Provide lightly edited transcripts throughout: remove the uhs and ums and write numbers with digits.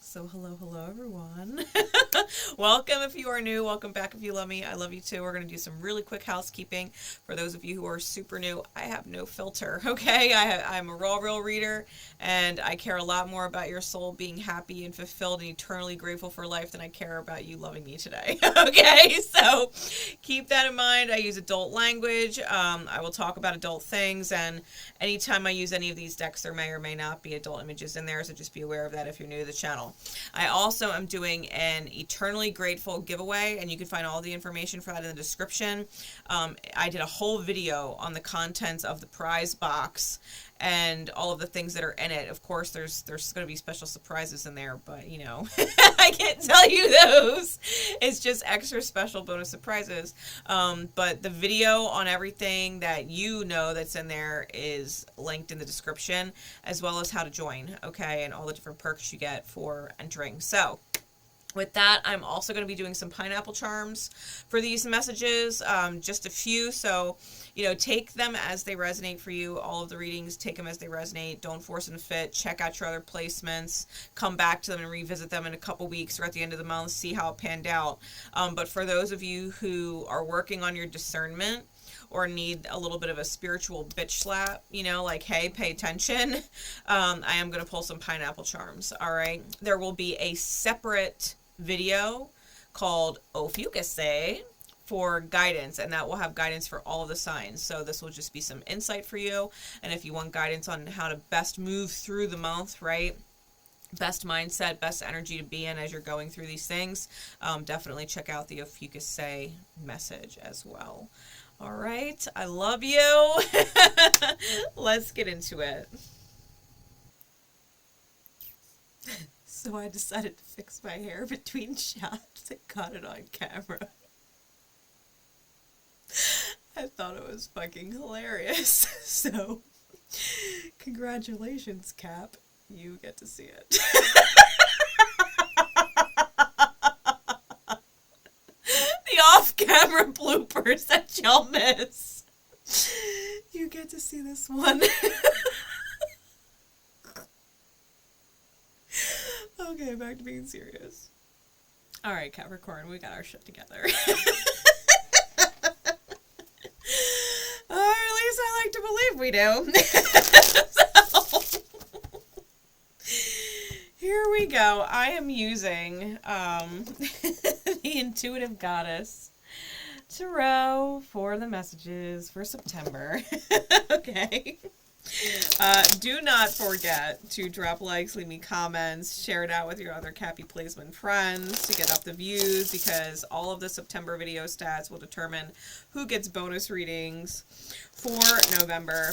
So hello everyone. Welcome if you are new, welcome back if you love me. I love you too. We're going to do some really quick housekeeping. For those of you who are super new, I have no filter, okay? I'm a raw, real reader, and I care a lot more about your soul being happy and fulfilled and eternally grateful for life than I care about you loving me today, okay? So keep that in mind. I use adult language. I will talk about adult things, and anytime I use any of these decks, there may or may not be adult images in there, so just be aware of that if you're new to the channel. I also am doing an Eternally Grateful giveaway, and you can find all the information for that in the description. I did a whole video on the contents of the prize box and all of the things that are in it. Of course, there's going to be special surprises in there, but, you know, I can't tell you those. It's just extra special bonus surprises. But the video on everything that you know that's in there is linked in the description, as well as how to join, okay, and all the different perks you get for entering. So with that, I'm also going to be doing some pineapple charms for these messages, just a few. So, you know, take them as they resonate for you. All of the readings, take them as they resonate. Don't force them to fit. Check out your other placements. Come back to them and revisit them in a couple weeks or at the end of the month. See how it panned out. But for those of you who are working on your discernment or need a little bit of a spiritual bitch slap, you know, like, hey, pay attention, I am going to pull some pineapple charms, all right? There will be a separate video called 𝘗𝘗𝘗𝘕𝘌 for guidance, and that will have guidance for all of the signs. So this will just be some insight for you, and if you want guidance on how to best move through the month, right? Best mindset, best energy to be in as you're going through these things, definitely check out the 𝘗𝘗𝘗𝘕𝘌 message as well. All right, I love you. Let's get into it. So I decided to fix my hair between shots and got it on camera. I thought it was fucking hilarious. So, congratulations, Cap. You get to see it. The off-camera bloopers that y'all miss. You get to see this one. Okay, back to being serious. Alright, Capricorn, we got our shit together. Or at least I like to believe we do. So, here we go. I am using the Intuitive Goddess Tarot for the messages for September. Okay. Do not forget to drop likes, leave me comments, share it out with your other Cappy Placement friends to get up the views, because all of the September video stats will determine who gets bonus readings for November.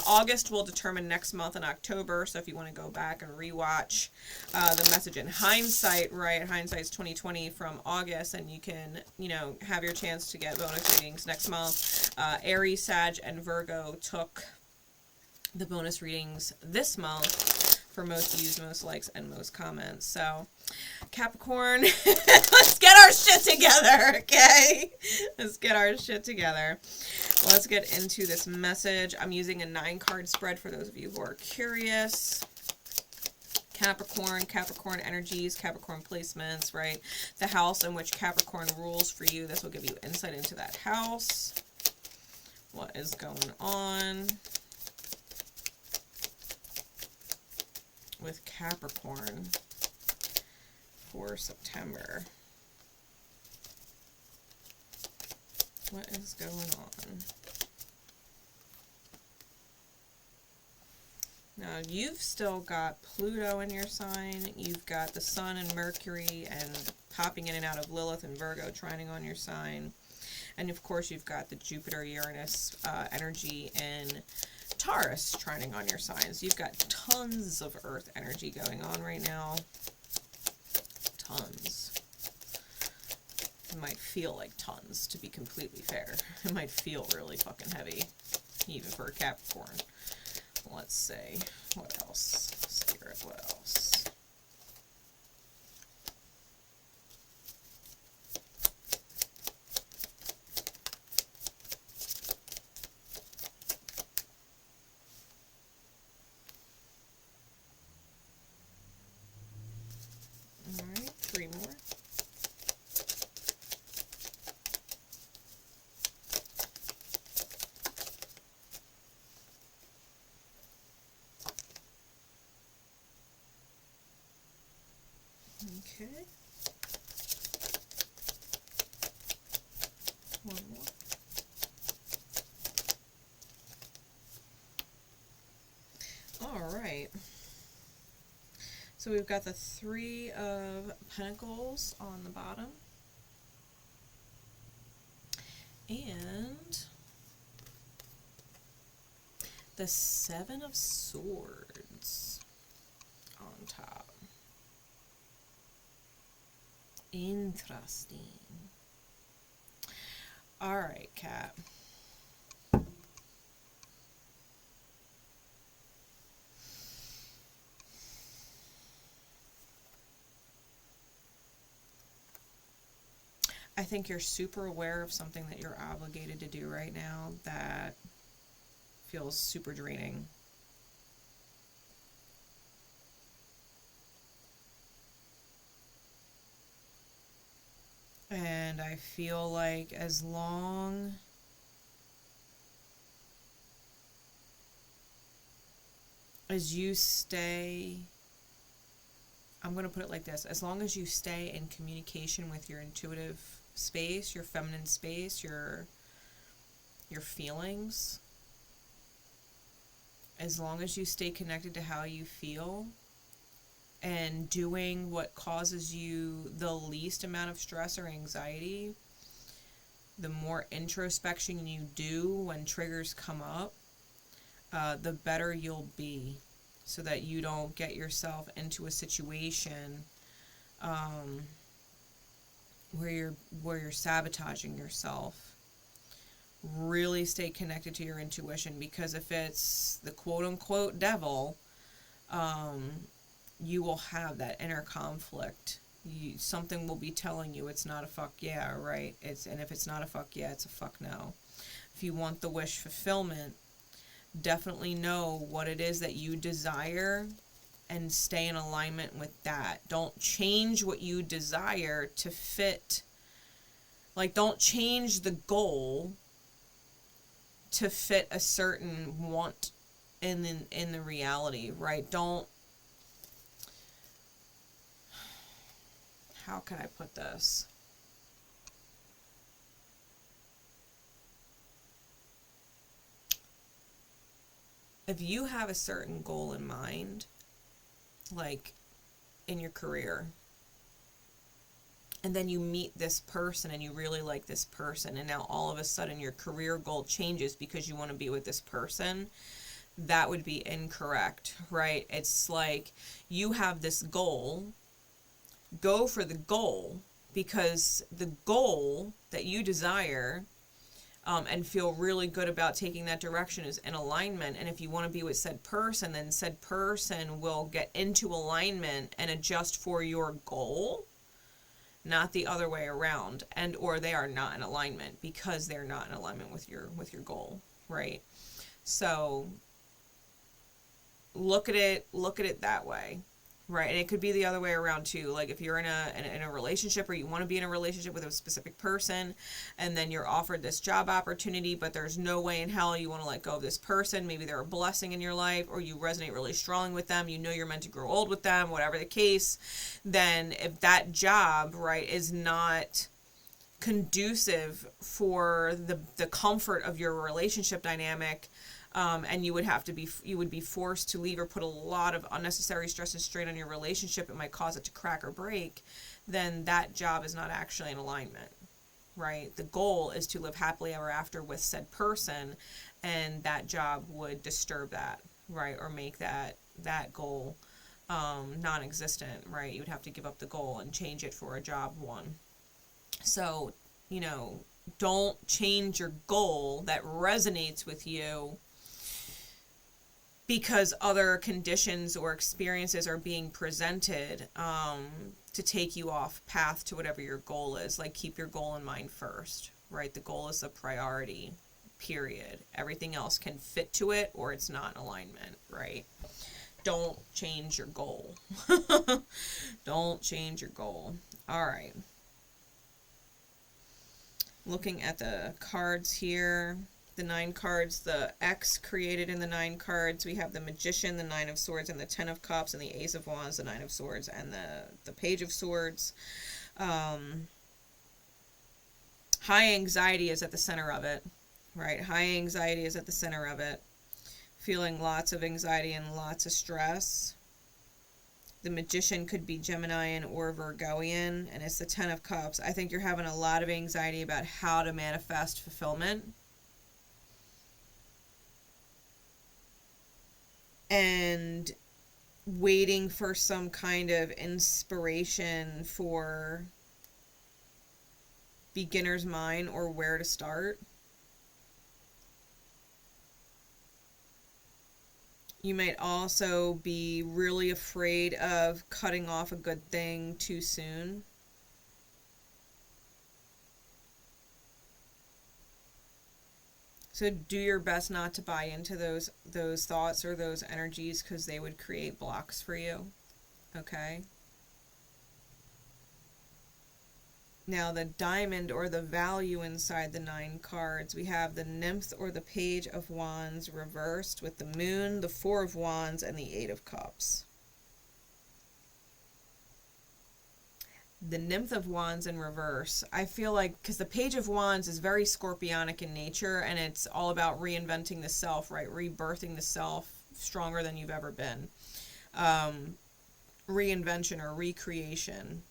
August will determine next month in October, so if you want to go back and rewatch the message in hindsight, right? Hindsight's 2020 from August, and you can, you know, have your chance to get bonus readings next month. Aries, Sag, and Virgo took the bonus readings this month for most views, most likes, and most comments. So, Capricorn, let's get our shit together, okay? Let's get our shit together. Let's get into this message. I'm using a 9-card spread for those of you who are curious. Capricorn, Capricorn energies, Capricorn placements, right? The house in which Capricorn rules for you. This will give you insight into that house. What is going on with Capricorn for September? What is going on? Now, you've still got Pluto in your sign. You've got the Sun and Mercury and popping in and out of Lilith and Virgo trining on your sign. And, of course, you've got the Jupiter-Uranus energy in Taurus trining on your signs. You've got tons of Earth energy going on right now. Tons. It might feel like tons, to be completely fair. It might feel really fucking heavy, even for a Capricorn. Let's see. What else? Spirit, what else? Okay. One more. All right. So we've got the Three of Pentacles on the bottom. And the Seven of Swords on top. Interesting. All right, Kat. I think you're super aware of something that you're obligated to do right now that feels super draining. And I feel like as long as you stay, I'm going to put it like this, as long as you stay in communication with your intuitive space, your feminine space, your feelings, as long as you stay connected to how you feel and doing what causes you the least amount of stress or anxiety, the more introspection you do when triggers come up, the better you'll be, so that you don't get yourself into a situation where you're sabotaging yourself. Really stay connected to your intuition, because if it's the quote-unquote devil, you will have that inner conflict. Something will be telling you it's not a fuck yeah, right? And if it's not a fuck yeah, it's a fuck no. If you want the wish fulfillment, definitely know what it is that you desire and stay in alignment with that. Don't change what you desire to fit. Like, don't change the goal to fit a certain want in the reality, right? Don't, how can I put this? If you have a certain goal in mind, like in your career, and then you meet this person and you really like this person, and now all of a sudden your career goal changes because you want to be with this person, that would be incorrect, right? It's like, you have this goal, go for the goal, because the goal that you desire and feel really good about taking that direction is in alignment. And if you want to be with said person, then said person will get into alignment and adjust for your goal, not the other way around. And or they are not in alignment because they're not in alignment with your goal, right? So look at it that way, right? And it could be the other way around too. Like, if you're in a relationship, or you want to be in a relationship with a specific person, and then you're offered this job opportunity, but there's no way in hell you want to let go of this person. Maybe they're a blessing in your life, or you resonate really strongly with them. You know you're meant to grow old with them, whatever the case. Then if that job, right, is not conducive for the comfort of your relationship dynamic, and you would be forced to leave, or put a lot of unnecessary stress and strain on your relationship, it might cause it to crack or break, then that job is not actually in alignment, right? The goal is to live happily ever after with said person, and that job would disturb that, right? Or make that goal non-existent, right? You would have to give up the goal and change it for a job one. So, don't change your goal that resonates with you because other conditions or experiences are being presented to take you off path to whatever your goal is. Like, keep your goal in mind first, right? The goal is the priority, period. Everything else can fit to it, or it's not in alignment, right? Don't change your goal. Don't change your goal. All right. Looking at the cards here, the 9 cards, the X created in the 9 cards. We have the Magician, the 9 of Swords, and the 10 of Cups, and the Ace of Wands, the 9 of Swords, and the Page of Swords. High anxiety is at the center of it, right? High anxiety is at the center of it. Feeling lots of anxiety and lots of stress. The Magician could be Geminian or Virgoian, and it's the 10 of Cups. I think you're having a lot of anxiety about how to manifest fulfillment. And waiting for some kind of inspiration for beginner's mind or where to start. You might also be really afraid of cutting off a good thing too soon. So do your best not to buy into those thoughts or those energies, because they would create blocks for you. Okay? Now the Diamond, or the value inside the 9 cards, we have the Nymph or the Page of Wands reversed with the Moon, the 4 of Wands, and the 8 of Cups. The Nymph of Wands in reverse, I feel like, because the Page of Wands is very scorpionic in nature, and it's all about reinventing the self, right? Rebirthing the self stronger than you've ever been. Reinvention or recreation.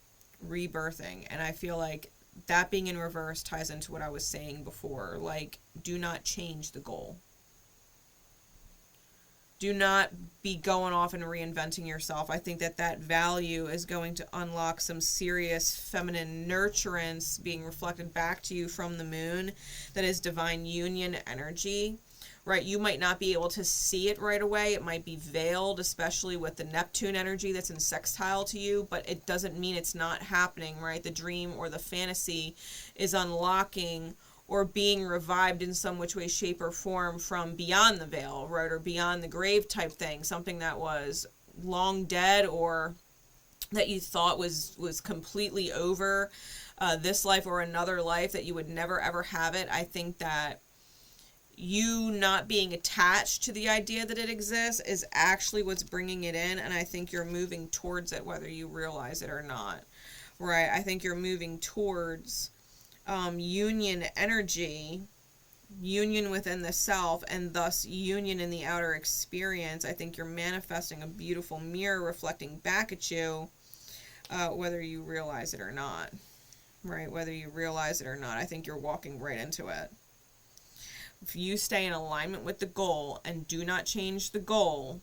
Rebirthing. And I feel like that being in reverse ties into what I was saying before. Like, do not change the goal. Do not be going off and reinventing yourself. I think that value is going to unlock some serious feminine nurturance being reflected back to you from the Moon. That is divine union energy. Right, you might not be able to see it right away. It might be veiled, especially with the Neptune energy that's in sextile to you, but it doesn't mean it's not happening, right? The dream or the fantasy is unlocking or being revived in some which way, shape, or form from beyond the veil, right? Or beyond the grave type thing, something that was long dead or that you thought was completely over this life or another life, that you would never ever have it. I think that you not being attached to the idea that it exists is actually what's bringing it in, and I think you're moving towards it whether you realize it or not, right? I think you're moving towards union energy, union within the self, and thus union in the outer experience. I think you're manifesting a beautiful mirror reflecting back at you, whether you realize it or not, right? Whether you realize it or not, I think you're walking right into it. If you stay in alignment with the goal and do not change the goal,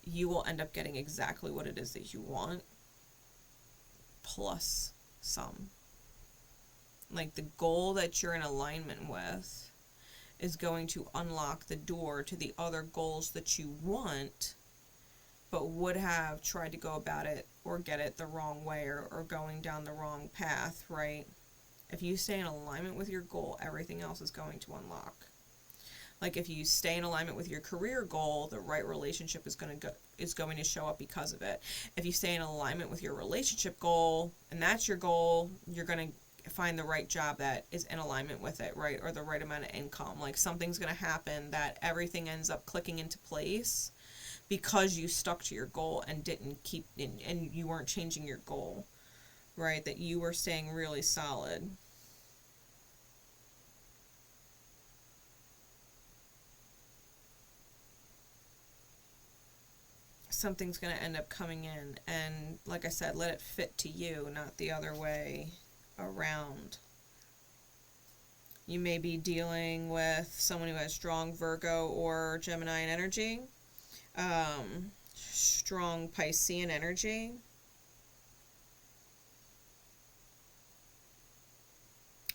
you will end up getting exactly what it is that you want, plus some. Like, the goal that you're in alignment with is going to unlock the door to the other goals that you want, but would have tried to go about it or get it the wrong way, or going down the wrong path, right? If you stay in alignment with your goal, everything else is going to unlock. Like, if you stay in alignment with your career goal, the right relationship is going to show up because of it. If you stay in alignment with your relationship goal, and that's your goal, you're going to find the right job that is in alignment with it, right? Or the right amount of income. Like, something's going to happen that everything ends up clicking into place because you stuck to your goal and didn't and you weren't changing your goal. Right, that you were staying really solid. Something's going to end up coming in, and like I said, let it fit to you, not the other way around. You may be dealing with someone who has strong Virgo or Gemini energy, strong Piscean energy.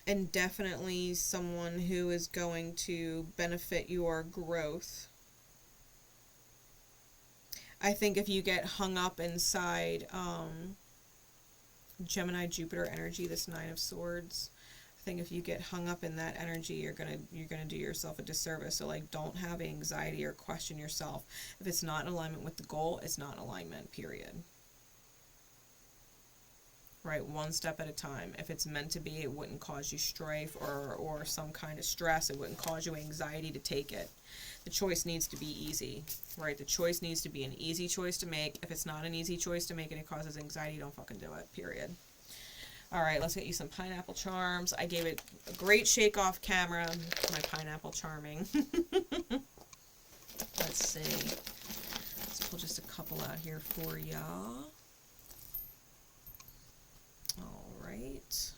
And definitely someone who is going to benefit your growth. I think if you get hung up inside Gemini Jupiter energy, this 9 of Swords, I think if you get hung up in that energy, you're gonna do yourself a disservice. So, like, don't have anxiety or question yourself. If it's not in alignment with the goal, it's not in alignment, period. right? One step at a time. If it's meant to be, it wouldn't cause you strife or some kind of stress. It wouldn't cause you anxiety to take it. The choice needs to be easy, right? The choice needs to be an easy choice to make. If it's not an easy choice to make and it causes anxiety, don't fucking do it, period. All right, let's get you some pineapple charms. I gave it a great shake off camera, my pineapple charming. Let's see. Let's pull just a couple out here for y'all. All right.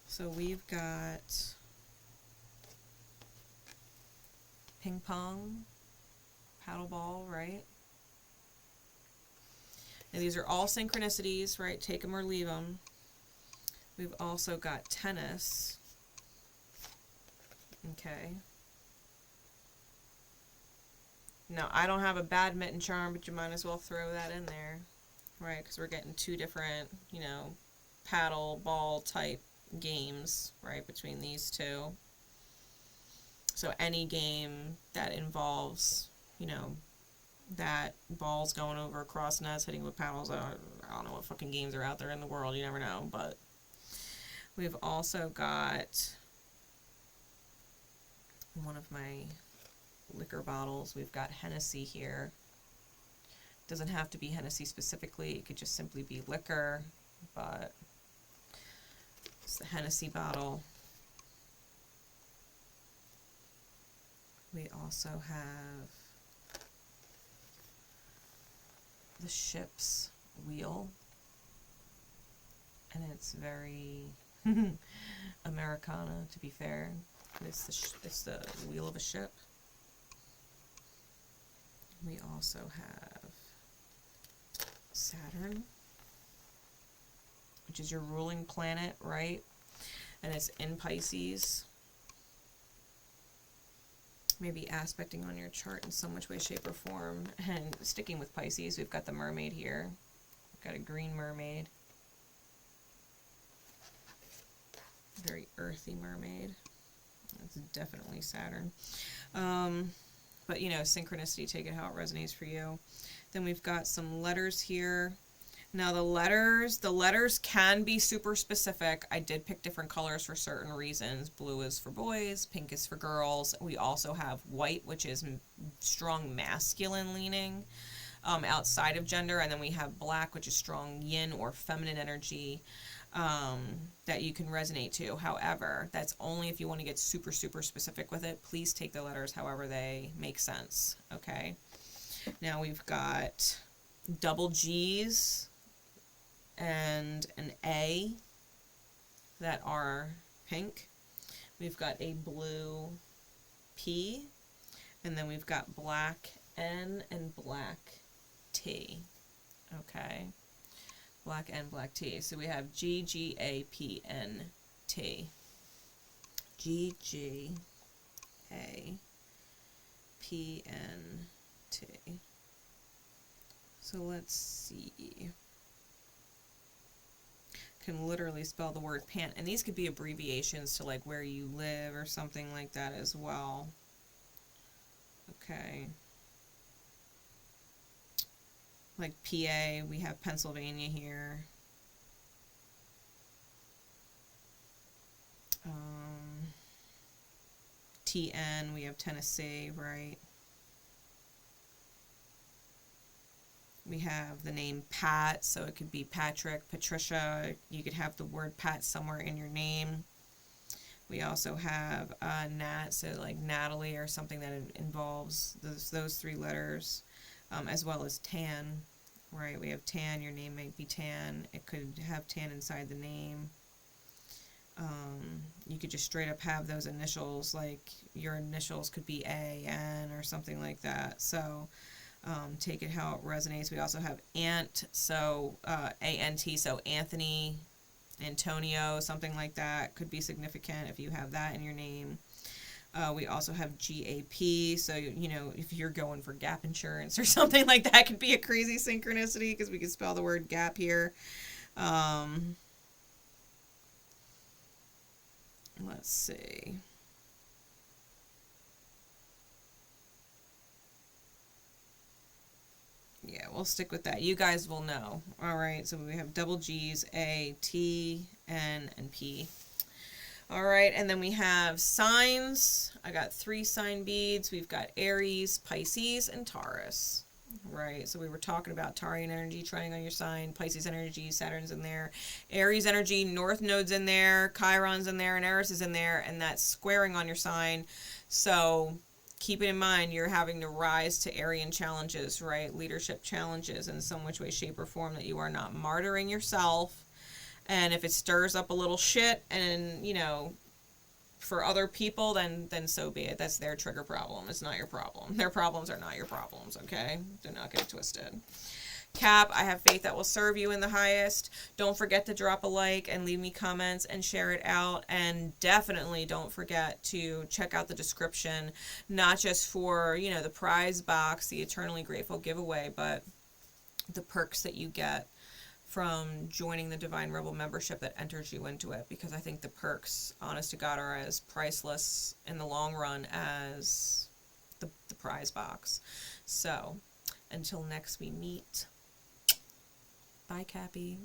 So we've got ping pong, paddle ball, right? And these are all synchronicities, right? Take them or leave them. We've also got tennis. Okay. Now, I don't have a badminton charm, but you might as well throw that in there, right? Because we're getting two different, you know, paddle ball type games, right, between these two. So any game that involves, you know, that balls going over across nets, hitting with paddles, I don't know what fucking games are out there in the world, you never know, but we've also got one of my liquor bottles. We've got Hennessy here. Doesn't have to be Hennessy specifically, it could just simply be liquor, but it's the Hennessy bottle. We also have the ship's wheel, and it's very Americana, to be fair. It's the wheel of a ship. We also have Saturn, which is your ruling planet, right? And it's in Pisces. Maybe aspecting on your chart in some which way, shape, or form. And sticking with Pisces, we've got the mermaid here. We've got a green mermaid. Very earthy mermaid. That's definitely Saturn. But, you know, synchronicity, take it how it resonates for you. Then we've got some letters here. Now the letters can be super specific. I did pick different colors for certain reasons. Blue is for boys, pink is for girls. We also have white, which is strong masculine leaning outside of gender. And then we have black, which is strong yin or feminine energy that you can resonate to. However, that's only if you want to get super, super specific with it. Please take the letters however they make sense, okay? Now we've got double G's and an A that are pink. We've got a blue P, and then we've got black N and black T. Okay, black N, black T. So we have G, G, A, P, N, T. G, G, A, P, N, T. So let's see. Can literally spell the word pant, and these could be abbreviations to like where you live or something like that as well. Okay. Like PA, we have Pennsylvania here. TN, we have Tennessee, right? We have the name Pat, so it could be Patrick, Patricia. You could have the word Pat somewhere in your name. We also have Nat, so like Natalie or something that involves those three letters, as well as Tan, right? We have Tan, your name might be Tan. It could have Tan inside the name. You could just straight up have those initials, like your initials could be A, N, or something like that. So take it how it resonates. We also have Ant, so A-N-T, so Anthony, Antonio, something like that could be significant if you have that in your name. We also have G-A-P, so, you know, if you're going for gap insurance or something like that, could be a crazy synchronicity because we can spell the word gap here. Let's see. Yeah, we'll stick with that. You guys will know. All right, so we have double G's, A, T, N, and P. All right, and then we have signs. I got 3 sign beads. We've got Aries, Pisces, and Taurus. Right, so we were talking about Taurian energy trying on your sign, Pisces energy, Saturn's in there, Aries energy, North Node's in there, Chiron's in there, and Eris is in there, and that's squaring on your sign. So keep it in mind, you're having to rise to Aryan challenges, right? Leadership challenges in some which way, shape, or form, that you are not martyring yourself. And if it stirs up a little shit and, you know, for other people, then so be it. That's their trigger problem. It's not your problem. Their problems are not your problems, okay? Do not get twisted. Cap, I have faith that will serve you in the highest. Don't forget to drop a like and leave me comments and share it out. And definitely don't forget to check out the description, not just for, you know, the prize box, the Eternally Grateful giveaway, but the perks that you get from joining the Divine Rebel membership that enters you into it, because I think the perks, honest to God, are as priceless in the long run as the prize box. So until next we meet, bye, Cappy.